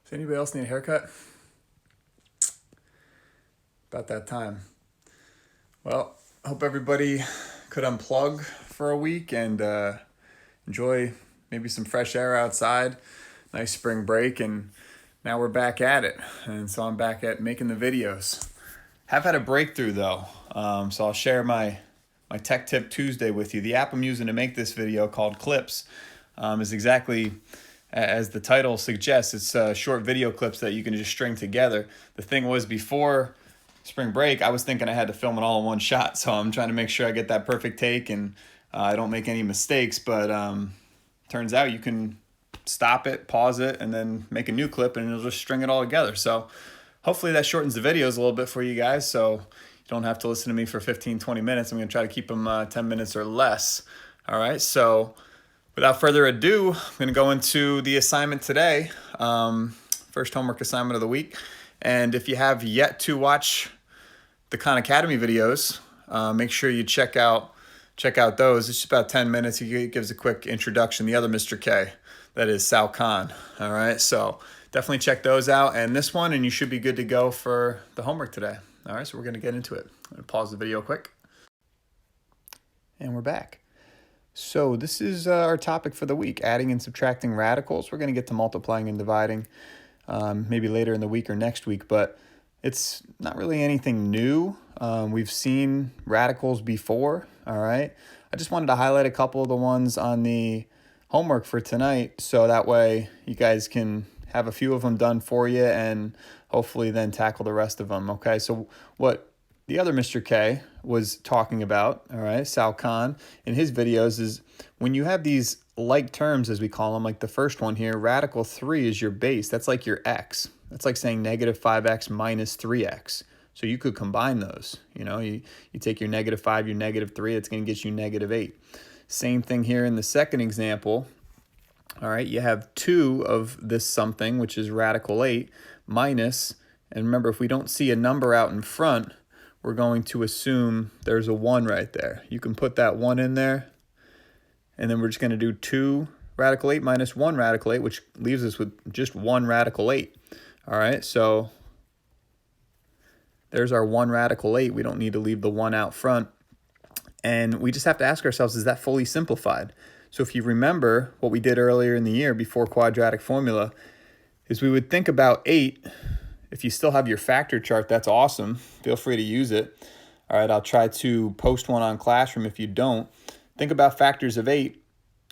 Does anybody else need a haircut? About that time. Well, hope everybody could unplug for a week and enjoy maybe some fresh air outside. Nice spring break, and now we're back at it. And so I'm back at making the videos. Have had a breakthrough though, so I'll share my Tech Tip Tuesday with you. The app I'm using to make this video, called Clips, is exactly as the title suggests. It's short video clips that you can just string together. The thing was, before spring break, I was thinking I had to film it all in one shot, so I'm trying to make sure I get that perfect take and I don't make any mistakes. But turns out you can stop it, pause it, and then make a new clip, and it'll just string it all together. So hopefully that shortens the videos a little bit for you guys, so you don't have to listen to me for 15-20 minutes. I'm going to try to keep them 10 minutes or less. All right, so without further ado, I'm going to go into the assignment today. First homework assignment of the week. And if you have yet to watch the Khan Academy videos, make sure you check out those. It's just about 10 minutes. He gives a quick introduction. The other Mr. K, that is Sal Khan. All right, so definitely check those out, and this one, and you should be good to go for the homework today. All right, so we're going to get into it. I'm going to pause the video quick, and we're back. So this is our topic for the week: adding and subtracting radicals. We're going to get to multiplying and dividing maybe later in the week or next week, but it's not really anything new. We've seen radicals before. All right, I just wanted to highlight a couple of the ones on the homework for tonight, so that way you guys can have a few of them done for you and hopefully then tackle the rest of them. Okay, so what the other Mr. K was talking about, all right, Sal Khan, in his videos, is when you have these like terms, as we call them, like the first one here, radical 3 is your base. That's like your x. That's like saying negative 5x minus 3x. So you could combine those. You know, you take your negative 5, your negative 3, it's going to get you negative 8. Same thing here in the second example. All right, you have 2 of this something, which is radical 8, minus, and remember, if we don't see a number out in front, we're going to assume there's a 1 right there. You can put that 1 in there, and then we're just going to do 2 radical 8 minus 1 radical 8, which leaves us with just 1 radical 8. All right, so there's our 1 radical 8. We don't need to leave the 1 out front. And we just have to ask ourselves, is that fully simplified? So if you remember what we did earlier in the year before quadratic formula, is we would think about 8. If you still have your factor chart, that's awesome. Feel free to use it. All right, I'll try to post one on Classroom if you don't. Think about factors of 8.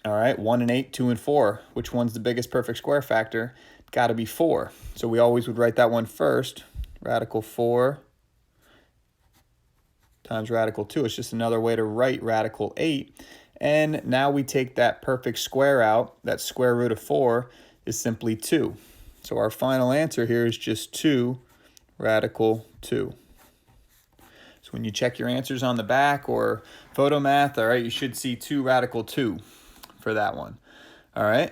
All right, 1 and 8, 2 and 4. Which one's the biggest perfect square factor? Got to be 4. So we always would write that one first. Radical 4 times radical 2. It's just another way to write radical 8. And now we take that perfect square out. That square root of 4 is simply 2. So our final answer here is just 2 radical 2. So when you check your answers on the back or Photomath, all right, you should see 2 radical 2 for that one. All right,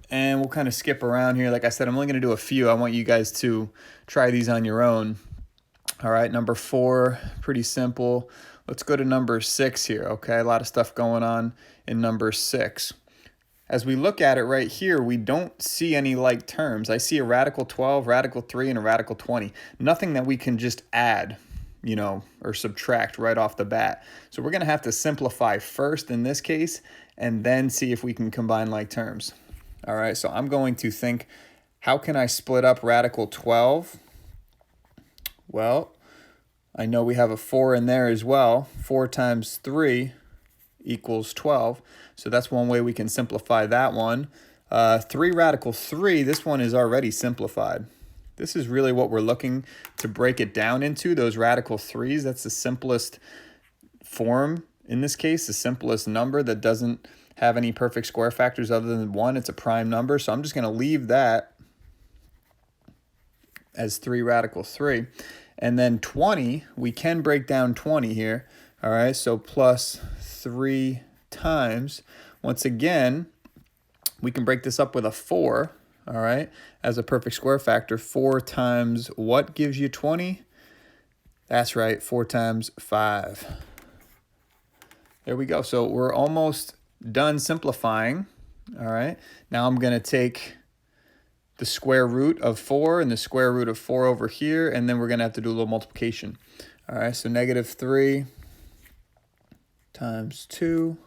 and we'll kind of skip around here. Like I said, I'm only going to do a few. I want you guys to try these on your own. All right, number 4, pretty simple. Let's go to number 6 here, okay? A lot of stuff going on in number 6. As we look at it right here, we don't see any like terms. I see a radical 12, radical 3, and a radical 20. Nothing that we can just add, you know, or subtract right off the bat. So we're going to have to simplify first in this case, and then see if we can combine like terms. All right, so I'm going to think, how can I split up radical 12? Well, I know we have a 4 in there as well. 4 times 3 equals 12. So that's one way we can simplify that one. 3 radical 3, this one is already simplified. This is really what we're looking to break it down into, those radical 3s. That's the simplest form in this case, the simplest number that doesn't have any perfect square factors other than 1. It's a prime number. So I'm just going to leave that as 3 radical 3. And then 20, we can break down 20 here. All right, so plus 3 times. Once again, we can break this up with a 4, all right, as a perfect square factor. 4 times what gives you 20? That's right, 4 times 5. There we go. So we're almost done simplifying. All right, now I'm going to take the square root of 4 and the square root of 4 over here, and then we're going to have to do a little multiplication. All right, so negative 3 times 2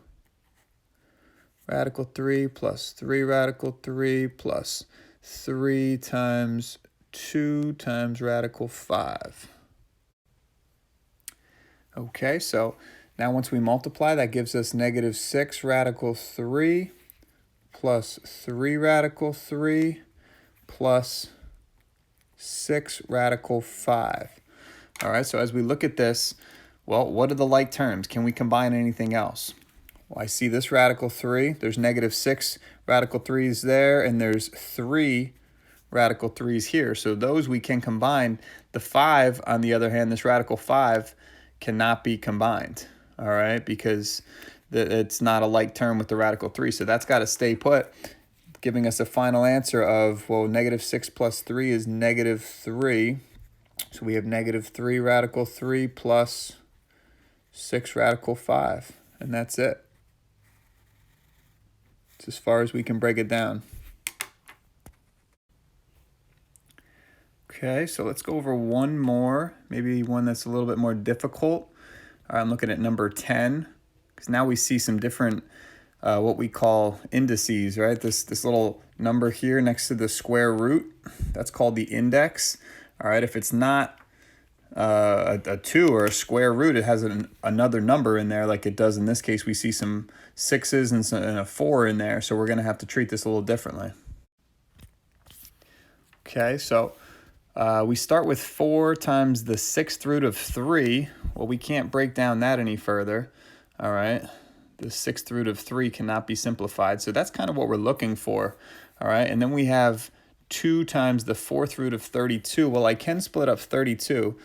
radical 3 plus 3 radical 3 plus 3 times 2 times radical 5. Okay, so now once we multiply, that gives us negative 6 radical 3 plus 3 radical 3 plus 6 radical 5. All right, so as we look at this, well, what are the like terms? Can we combine anything else? Well, I see this radical 3. There's negative 6 radical 3's there, and there's 3 radical 3's here. So those we can combine. The 5, on the other hand, this radical 5 cannot be combined, all right, because it's not a like term with the radical 3. So that's got to stay put, giving us a final answer of, well, negative 6 plus 3 is negative 3. So we have negative 3 radical 3 plus 6 radical 5, and that's it. It's as far as we can break it down. Okay, so let's go over one more, maybe one that's a little bit more difficult. All right, I'm looking at number 10, because now we see some different, what we call indices, right? This little number here next to the square root, that's called the index. All right, if it's not a 2 or a square root, it has another number in there, like it does in this case. We see some 6's and a 4 in there, so we're going to have to treat this a little differently. Okay, so we start with 4 times the 6th root of 3. Well, we can't break down that any further. All right, the 6th root of 3 cannot be simplified, so that's kind of what we're looking for. All right, and then we have 2 times the 4th root of 32. Well, I can split up 32.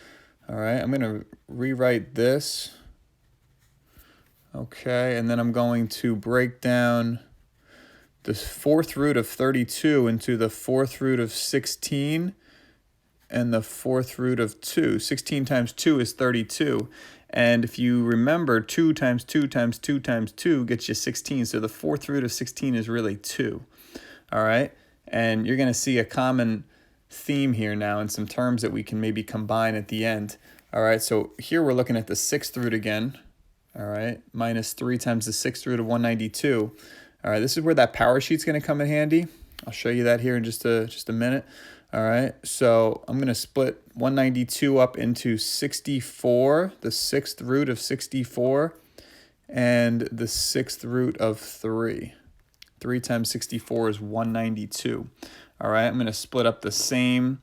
All right, I'm going to rewrite this. Okay, and then I'm going to break down the 4th root of 32 into the 4th root of 16 and the 4th root of 2. 16 times 2 is 32. And if you remember, 2 times 2 times 2 times 2 gets you 16. So the 4th root of 16 is really 2. All right, and you're going to see a common theme here now and some terms that we can maybe combine at the end. All right, so here we're looking at the 6th root again. All right, minus 3 times the 6th root of 192. All right, this is where that power sheet's going to come in handy. I'll show you that here in just a minute. All right, so I'm going to split 192 up into 64, the 6th root of 64, and the 6th root of 3. 3 times 64 is 192. All right, I'm going to split up the same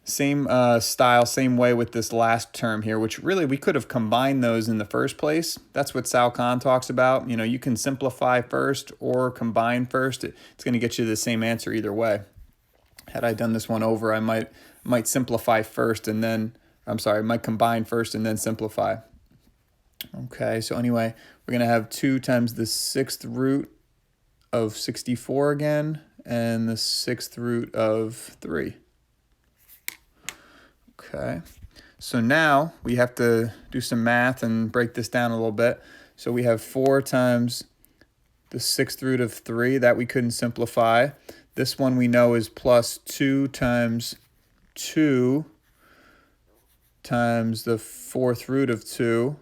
style, same way with this last term here, which really we could have combined those in the first place. That's what Sal Khan talks about. You know, you can simplify first or combine first. It's going to get you the same answer either way. Had I done this one over, I might simplify first and then, might combine first and then simplify. Okay, so anyway, we're going to have 2 times the 6th root of 64 again, and the 6th root of 3. Okay, so now we have to do some math and break this down a little bit. So we have 4 times the 6th root of 3, that we couldn't simplify. This one we know is plus 2 times 2 times the 4th root of 2.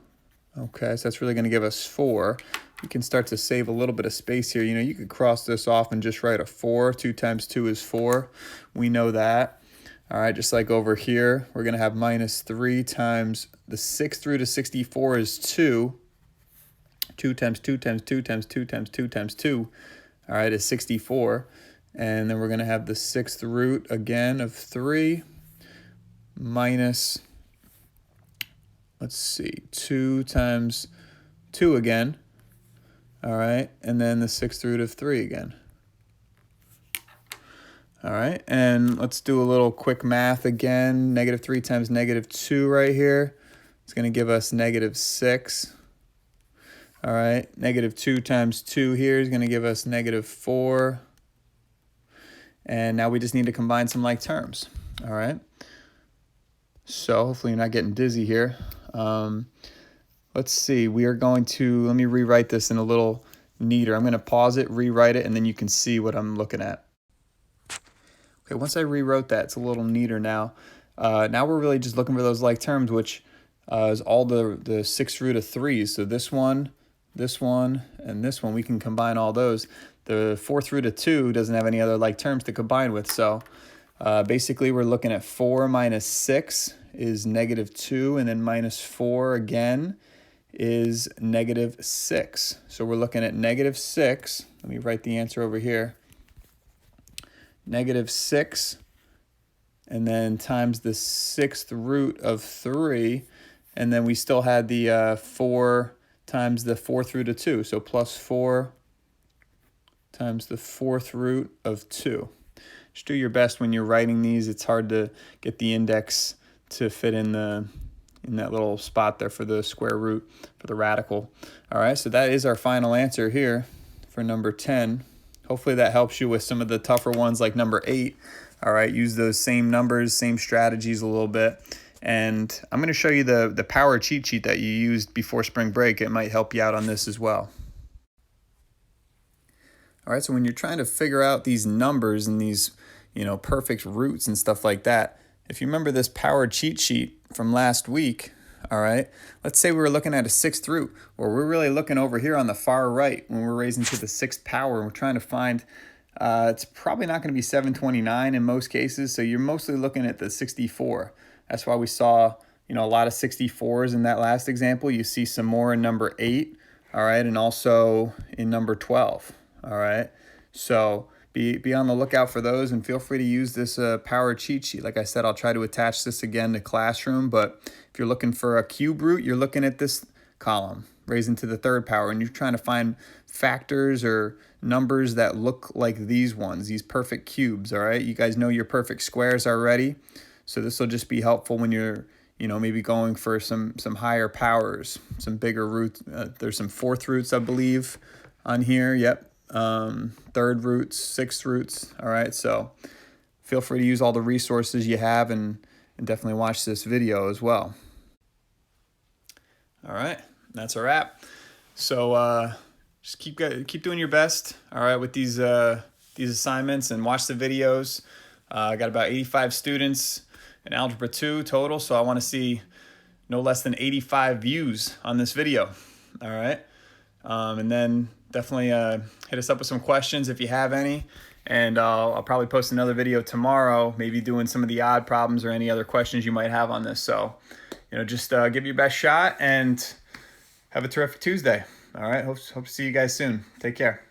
Okay, so that's really going to give us 4. You can start to save a little bit of space here. You know, you could cross this off and just write a 4. 2 times 2 is 4. We know that. All right, just like over here, we're going to have minus 3 times the 6th root of 64 is 2. 2 times 2 times 2 times 2 times 2 times 2, all right, is 64. And then we're going to have the 6th root again of 3 minus, let's see, 2 times 2 again. All right, and then the 6th root of 3 again. All right, and let's do a little quick math again. Negative 3 times negative 2 right here. It's going to give us negative 6. All right, negative 2 times 2 here is going to give us negative 4. And now we just need to combine some like terms. All right, so hopefully you're not getting dizzy here. Let's see, we are going to, let me rewrite this in a little neater. I'm going to pause it, rewrite it, and then you can see what I'm looking at. Okay, once I rewrote that, it's a little neater now. Now we're really just looking for those like terms, which is all the sixth root of 3s. So this one, and this one, we can combine all those. The fourth root of 2 doesn't have any other like terms to combine with. So basically we're looking at 4 minus 6 is -2, and then minus 4 again is -6. So we're looking at -6. Let me write the answer over here. -6, and then times the sixth root of 3, and then we still had the 4 times the fourth root of 2, so plus 4 times the fourth root of 2. Just do your best when you're writing these. It's hard to get the index to fit in that little spot there for the square root, for the radical. All right, so that is our final answer here for number 10. Hopefully that helps you with some of the tougher ones like number 8. All right, use those same numbers, same strategies a little bit. And I'm going to show you the power cheat sheet that you used before spring break. It might help you out on this as well. All right, so when you're trying to figure out these numbers and these, perfect roots and stuff like that, if you remember this power cheat sheet from last week, all right, let's say we were looking at a sixth root, or we're really looking over here on the far right when we're raising to the sixth power, and we're trying to find, it's probably not going to be 729 in most cases, so you're mostly looking at the 64. That's why we saw, a lot of 64s in that last example. You see some more in number 8, all right, and also in number 12, all right. So be on the lookout for those, and feel free to use this power cheat sheet. Like I said, I'll try to attach this again to Classroom, but if you're looking for a cube root, you're looking at this column, raising to the third power, and you're trying to find factors or numbers that look like these ones, these perfect cubes, all right? You guys know your perfect squares already, so this will just be helpful when you're, maybe going for some higher powers, some bigger roots. There's some fourth roots, I believe, on here, yep. Third roots, sixth roots, all right? So feel free to use all the resources you have, and definitely watch this video as well. All right, that's a wrap. So just keep doing your best, all right, with these assignments, and watch the videos. I got about 85 students in Algebra 2 total, so I want to see no less than 85 views on this video, all right? And then definitely hit us up with some questions if you have any, and I'll probably post another video tomorrow, maybe doing some of the odd problems or any other questions you might have on this. So, just give your best shot and have a terrific Tuesday. All right, hope to see you guys soon. Take care.